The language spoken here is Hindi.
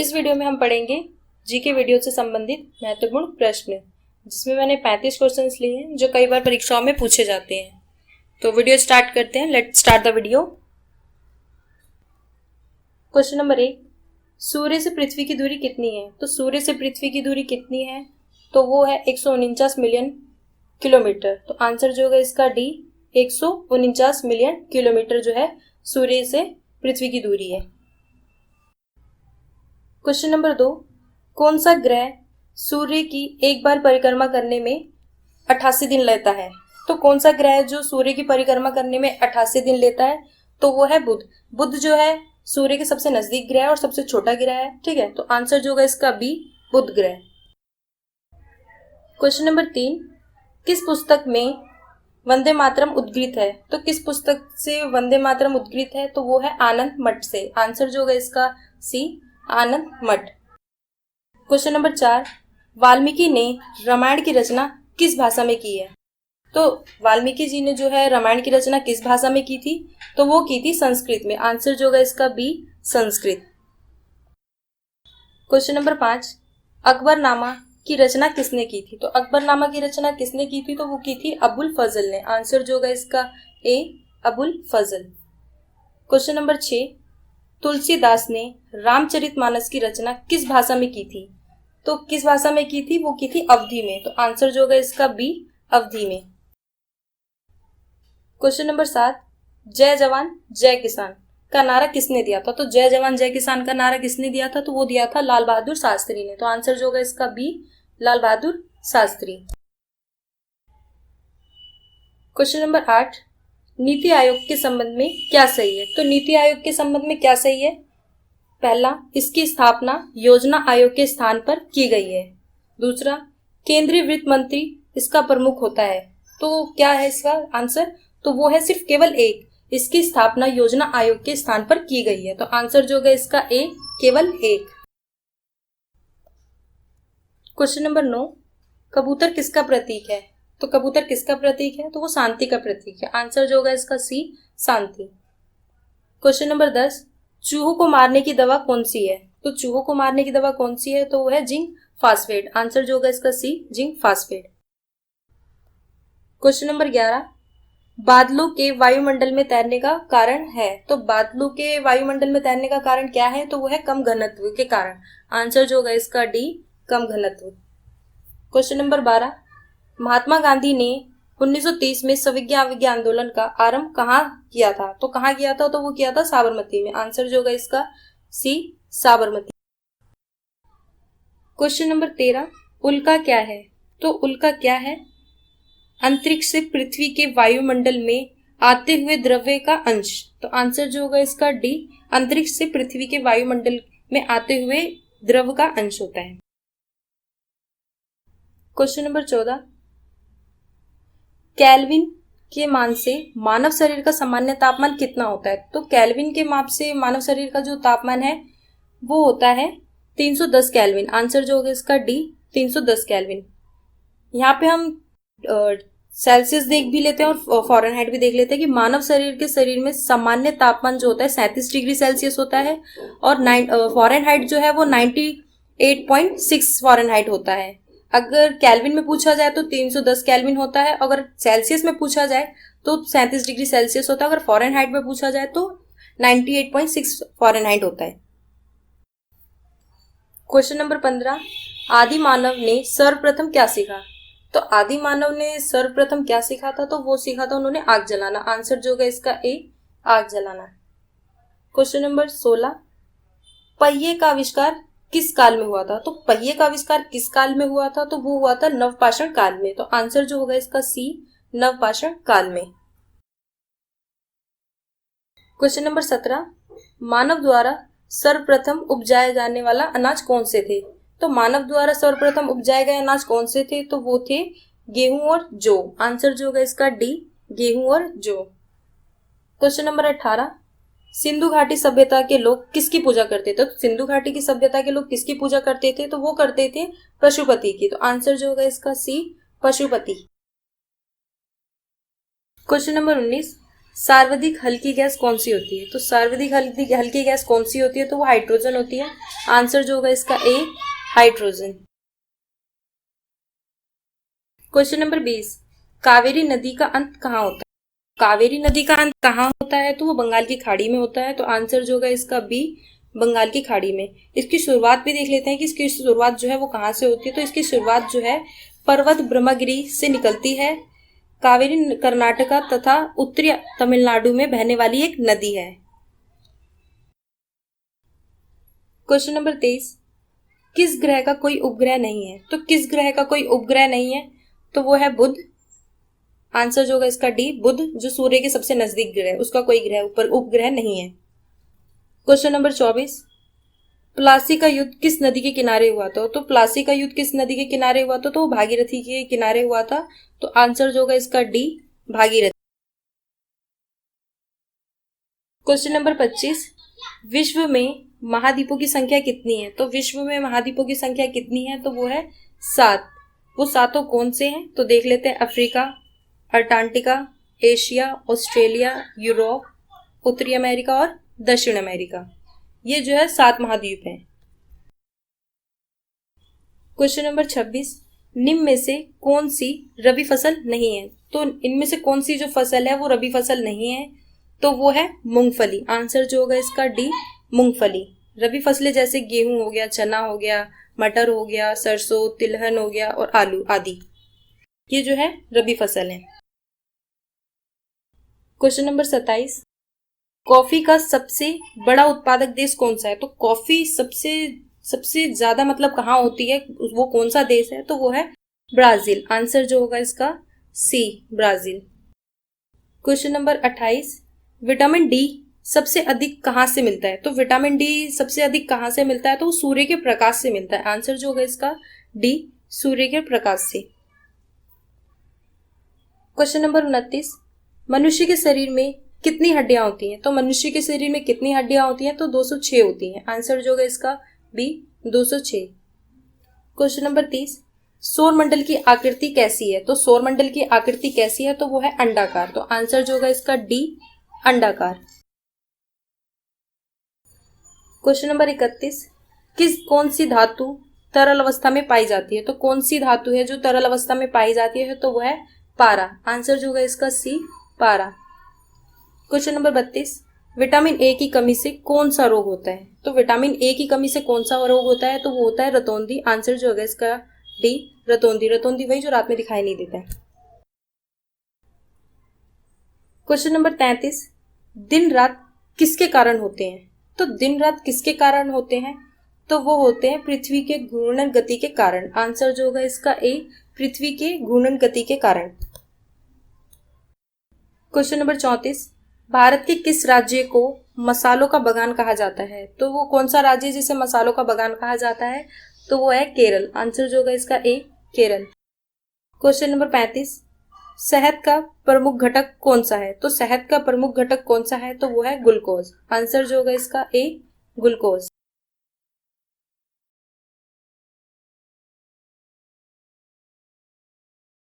इस वीडियो में हम पढ़ेंगे जीके वीडियो से संबंधित महत्वपूर्ण प्रश्न, जिसमें मैंने 35 क्वेश्चंस लिए हैं जो कई बार परीक्षाओं में पूछे जाते हैं। तो वीडियो स्टार्ट करते हैं। Let's start the video. Question number 1, सूर्य से पृथ्वी की दूरी कितनी है? तो सूर्य से पृथ्वी की दूरी कितनी है? तो वो है 149 मिलियन किलोमीटर। तो आंसर जो होगा इसका डी, 149 मिलियन किलोमीटर जो है सूर्य से पृथ्वी की दूरी है। क्वेश्चन नंबर 2, कौन सा ग्रह सूर्य की एक बार परिक्रमा करने में 88 दिन लेता है? तो कौन सा ग्रह है जो सूर्य की परिक्रमा करने में 88 दिन लेता है? तो वो है बुध। बुध जो है सूर्य के सबसे नजदीक ग्रह है और सबसे छोटा ग्रह है। ठीक है, तो आंसर जो होगा इसका बी, बुध ग्रह। क्वेश्चन नंबर 3, किस पुस्तक में वंदे मातरम उद्गीत है? तो किस पुस्तक से वंदे मातरम उद्गीत है? तो वो है आनंद मठ से। आंसर जो होगा इसका सी, आनंद मठ। क्वेश्चन नंबर 4, वाल्मीकि ने रामायण की रचना किस भाषा में की है? तो वाल्मीकि जी ने जो है रामायण की रचना किस भाषा में की थी? तो वो की थी संस्कृत में। आंसर जो होगा इसका B, Sanskrit. Question number 5, Akbarnama की रचना किसने की थी? तो अकबरनामा की रचना किसने की थी? तो वो की थी अबुल फजल ने। आंसर जो होगा इसका ए, अबुल फजल। क्वेश्चन नंबर 6, तुलसीदास ने रामचरितमानस की रचना किस भाषा में की थी? तो किस भाषा में की थी? वो की थी अवधी में। तो आंसर जो होगा इसका बी, अवधी में। क्वेश्चन नंबर 7, जय जवान जय किसान का नारा किसने दिया था? तो जय जवान जय किसान का नारा किसने दिया था? तो वो दिया था लाल बहादुर शास्त्री ने। तो आंसर जो होगा इसका B, Lal Bahadur Shastri. Question number 8, NITI Aayog के संबंध में क्या सही है? तो नीति आयोग के संबंध में क्या सही है? पहला, इसकी स्थापना योजना आयोग के स्थान पर की गई है। दूसरा, केंद्रीय वित्त मंत्री इसका प्रमुख होता है। तो क्या है इसका आंसर? तो वो है सिर्फ केवल एक, इसकी स्थापना योजना आयोग के स्थान पर की गई है। तो आंसर जो होगा इसका ए, केवल एक। क्वेश्चन नंबर 9, कबूतर किसका प्रतीक है? तो कबूतर किसका प्रतीक है? तो वो शांति का प्रतीक है। आंसर जो होगा इसका सी, शांति। क्वेश्चन नंबर 10, चूहों को मारने की दवा कौन सी है? तो चूहों को मारने की दवा कौन सी है? तो वो है जिंक फास्फेट। आंसर जो होगा इसका सी, जिंक फास्फेट। क्वेश्चन नंबर 11, बादलों के वायुमंडल में तैरने का कारण है? तो बादलों के वायुमंडल में तैरने का कारण क्या है? तो वो है कम घनत्व के कारण। आंसर जो होगा इसका डी, कम घनत्व। क्वेश्चन नंबर 12, महात्मा गांधी ने 1930 में सविज्ञा अवज्ञा आंदोलन का आरंभ कहाँ किया था? तो कहाँ किया था? तो वो किया था साबरमती में। आंसर जो होगा इसका सी, साबरमती। क्वेश्चन नंबर 13, उल्का क्या है? तो उल्का क्या है? अंतरिक्ष से पृथ्वी के वायुमंडल में आते हुए द्रव्य का अंश। तो आंसर जो होगा इसका डी, अंतरिक्ष से पृथ्वी के वायुमंडल में आते हुए द्रव का अंश होता है। क्वेश्चन नंबर 14, केल्विन के मान से मानव शरीर का सामान्य तापमान कितना होता है? तो केल्विन के माप से मानव शरीर का जो तापमान है वो होता है 310 केल्विन। आंसर जो होगा इसका डी, 310 केल्विन। यहाँ पे हम सेल्सियस देख भी लेते हैं और फॉरेनहाइट भी देख लेते हैं कि मानव शरीर में सामान्य तापमान जो होता है 37 डिग्री सेल्सियस होता है और फॉरेनहाइट जो है वो 98.6 फॉरेनहाइट होता है। अगर केल्विन में पूछा जाए तो 310 केल्विन होता है, अगर सेल्सियस में पूछा जाए तो 37 डिग्री सेल्सियस होता है, अगर फॉरेनहाइट में पूछा जाए तो 98.6 फॉरेनहाइट होता है। क्वेश्चन नंबर 15, आदि मानव ने सर्वप्रथम क्या सीखा? तो आदि मानव ने सर्वप्रथम क्या सीखा था? तो वो सीखा था उन्होंने आग जलाना। आंसर जो होगा इसका ए, आग जलाना। क्वेश्चन नंबर 16, पहिए का आविष्कार किस काल में हुआ था? तो पहिए का आविष्कार किस काल में हुआ था? तो वो हुआ था नवपाषाण काल में। तो आंसर जो होगा इसका सी, नवपाषाण काल में। क्वेश्चन नंबर 17, मानव द्वारा सर्वप्रथम उपजाए जाने वाला अनाज कौन से थे? तो मानव द्वारा सर्वप्रथम उपजाए गए अनाज कौन से थे? तो वो थे गेहूं और जौ। आंसर जो होगा इसका डी, गेहूं और जौ। क्वेश्चन नंबर 18, सिंधु घाटी सभ्यता के लोग किसकी पूजा करते थे? तो सिंधु घाटी की सभ्यता के लोग किसकी पूजा करते थे? तो वो करते थे पशुपति की। तो आंसर जो होगा इसका सी, पशुपति। क्वेश्चन नंबर 19, सर्वाधिक हल्की गैस कौन सी होती है? तो सर्वाधिक हल्की गैस कौन सी होती है? तो वो हाइड्रोजन होती है। आंसर जो होगा इसका ए, हाइड्रोजन। क्वेश्चन नंबर 20, कावेरी नदी का अंत कहाँ होता है? कावेरी नदी का अंत कहाँ होता है? तो वो बंगाल की खाड़ी में होता है। तो आंसर जो होगा इसका बी, बंगाल की खाड़ी में। इसकी शुरुआत भी देख लेते हैं कि इसकी शुरुआत जो है वो कहाँ से होती है। तो इसकी शुरुआत जो है पर्वत ब्रह्मगिरी से निकलती है। कावेरी कर्नाटका तथा उत्तरी तमिलनाडु में बहने वाली एक नदी है। क्वेश्चन नंबर 23, किस ग्रह का कोई उपग्रह नहीं है? तो किस ग्रह का कोई उपग्रह नहीं है? तो वो है बुध। आंसर जो होगा इसका डी, बुध, जो सूर्य के सबसे नजदीक ग्रह है, उसका कोई ग्रह ऊपर उपग्रह नहीं है। क्वेश्चन नंबर 24, प्लासी का युद्ध किस नदी के किनारे हुआ था? तो प्लासी का युद्ध किस नदी के किनारे हुआ था? तो वो भागीरथी के किनारे हुआ था। तो आंसर जो होगा इसका डी, भागीरथी। क्वेश्चन नंबर 25, विश्व में महाद्वीपों की संख्या कितनी है? तो विश्व में महाद्वीपों की संख्या कितनी है? तो वो है 7। वो सातों कौन से हैं? तो देख लेते हैं। Africa, Antarctica, Asia, Australia, Europe, उत्तरी अमेरिका और दक्षिण अमेरिका। ये जो है 7 महाद्वीप हैं। क्वेश्चन नंबर 26, निम्न में से कौन सी रबी फसल नहीं है? तो इनमें से कौन सी जो फसल है वो रबी फसल नहीं है? तो वो है मूंगफली। आंसर जो होगा इसका डी, मूंगफली। रबी फसलें जैसे गेहूं हो गया, चना हो गया, मटर हो गया, सरसों, तिलहन हो गया और आलू आदि, ये जो है रबी फसल है। क्वेश्चन नंबर 27, कॉफी का सबसे बड़ा उत्पादक देश कौन सा है? तो कॉफी सबसे सबसे ज्यादा मतलब कहाँ होती है, वो कौन सा देश है? तो वो है ब्राजील। आंसर जो होगा इसका C, Brazil. Question number 28, vitamin D सबसे अधिक कहाँ से मिलता है? तो विटामिन डी सबसे अधिक कहाँ से मिलता है? तो वो सूर्य के प्रकाश से मिलता है। आंसर जो होगा इसका डी, सूर्य के प्रकाश से। क्वेश्चन नंबर 29, मनुष्य के शरीर में कितनी हड्डियां होती हैं? तो मनुष्य के शरीर में कितनी हड्डियां होती हैं? तो 206 होती हैं। आंसर जो होगा इसका बी, 206। क्वेश्चन नंबर 30, सौर मंडल की आकृति कैसी है? तो सौर मंडल की आकृति कैसी है? तो वो है अंडाकार। तो आंसर जो होगा इसका डी, अंडाकार। क्वेश्चन नंबर 31, कौन सी धातु तरल अवस्था में पाई जाती है? तो कौन सी धातु है जो तरल अवस्था में पाई जाती है? तो वो है पारा। आंसर जो होगा इसका सी, पारा। क्वेश्चन नंबर 32, विटामिन ए की कमी से कौन सा रोग होता है? तो विटामिन ए की कमी से कौन सा रोग होता है? तो वो होता है रतौंधी। आंसर जो होगा इसका डी, रतौंधी। रतौंधी वही जो रात में दिखाई नहीं देता है। क्वेश्चन नंबर 33, दिन रात किसके कारण होते हैं? तो दिन रात किसके कारण होते हैं? तो वो होते हैं पृथ्वी के घूर्णन गति के कारण। आंसर जो होगा इसका ए, पृथ्वी के घूर्णन गति के कारण। क्वेश्चन नंबर 34, भारत के किस राज्य को मसालों का बगान कहा जाता है? तो वो कौन सा राज्य है जिसे मसालों का बगान कहा जाता है? तो वो है केरल। आंसर जो होगा इसका ए, केरल। क्वेश्चन नंबर 35, शहद का प्रमुख घटक कौन सा है? तो शहद का प्रमुख घटक कौन सा है? तो वो है ग्लूकोज। आंसर जो होगा इसका ए, ग्लूकोज।